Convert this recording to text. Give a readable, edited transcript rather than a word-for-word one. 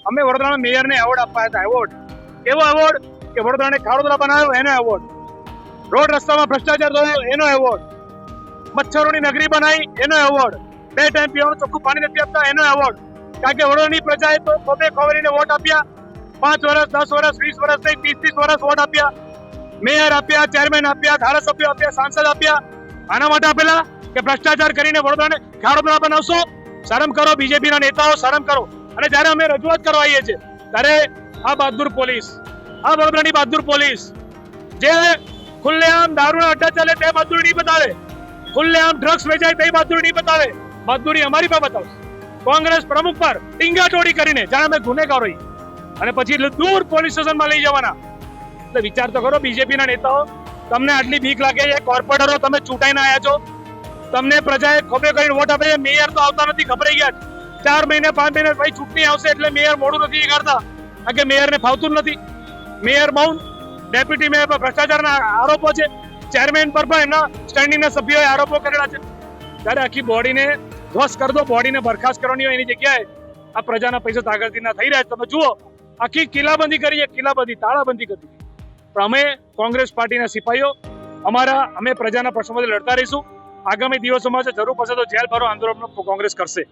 અમે વડોદરાના મેયરને એવોર્ડ અપાયા હતા. એવોર્ડ કેવો એવોર્ડ કે વડોદરાને ખાડોદરા બનાવ્યો એનો એવોર્ડ, રોડ રસ્તામાં ભ્રષ્ટાચાર થયો એનો એવોર્ડ, મચ્છરોની નગરી બનાવી એનો એવોર્ડ, 2 ટાઈમ પીવાનું ચોખ્ખું પાણી નથી આપતા એનો એવોર્ડ. કારણ કે વડોદરાની પ્રજાએ તો ખોબે ખોબરીને વોટ આપ્યા. 5 વર્ષ 10 વર્ષ 20 વર્ષ નહીં 30 વર્ષ વોટ આપ્યા. મેયર આપ્યા, ચેરમેન આપ્યા, ધારાસભ્યો આપ્યા, સાંસદ આપ્યા. આના માટે આપેલા કે ભ્રષ્ટાચાર કરીને વડોદરાને ખાડોદરા બનાવશો? શરમ કરો બીજેપીના નેતાઓ, શરમ કરો. અને જ્યારે અમે રજૂઆત કરવા આવીએ છીએ ત્યારે આ બહાદુર પોલીસ, આ વડોદરાની બહાદુર પોલીસ જે ખુલ્લેઆમ દારૂના અડ્ડા ચાલે તે બહાદુરી નહીં બતાવે, ખુલ્લેઆમ ડ્રગ્સ વેચાય તે બહાદુરી નહીં બતાવે. બહાદુરી અમારી પર બતાવશે. કોંગ્રેસ પ્રમુખ પર ટીંગાટોળી કરીને જાણે અમે ગુનેગાર હોઈએ અને પછી દૂર પોલીસ સ્ટેશનમાં લઈ જવાના. એટલે વિચાર તો કરો બીજેપીના નેતાઓ, તમને આટલી બીક લાગે છે? કોર્પોરેટરો તમે ચૂંટાઈને આવ્યા છો, તમને પ્રજાએ ખોબે કરીને વોટ આપે છે. મેયર તો આવતા નથી, ગભરાઈ ગયા. 4 મહિને 5 મહિને ભાઈ ચૂંટણી આવશે એટલે મેયર મોડું નથી કરતા, કારણ કે મેયરને ફાવતું નથી. મેયર મૌન, ડેપ્યુટી મેયર પર ભ્રષ્ટાચારના આરોપો છે, ચેરમેન પર પણ એમના સ્ટેન્ડિંગના સભ્યોએ આરોપો કરેલા છે. ત્યારે આખી બોડીને ધ્વસ્ત કરી દો, બોડીને બરખાસ્ત કરવાની હોય એની જગ્યાએ આ પ્રજાના પૈસા તાકતીના થઈ રહ્યા છે. તમે જુઓ, આખી કિલ્લાબંધી કરી છે, કિલ્લાબંધી તાળાબંધી કરી. પણ અમે કોંગ્રેસ પાર્ટીના સિપાહીઓ અમે પ્રજાના પ્રશ્નો માટે લડતા રહીશું. આગામી દિવસોમાં જો જરૂર પડશે તો જેલ ભરો આંદોલન કોંગ્રેસ કરશે.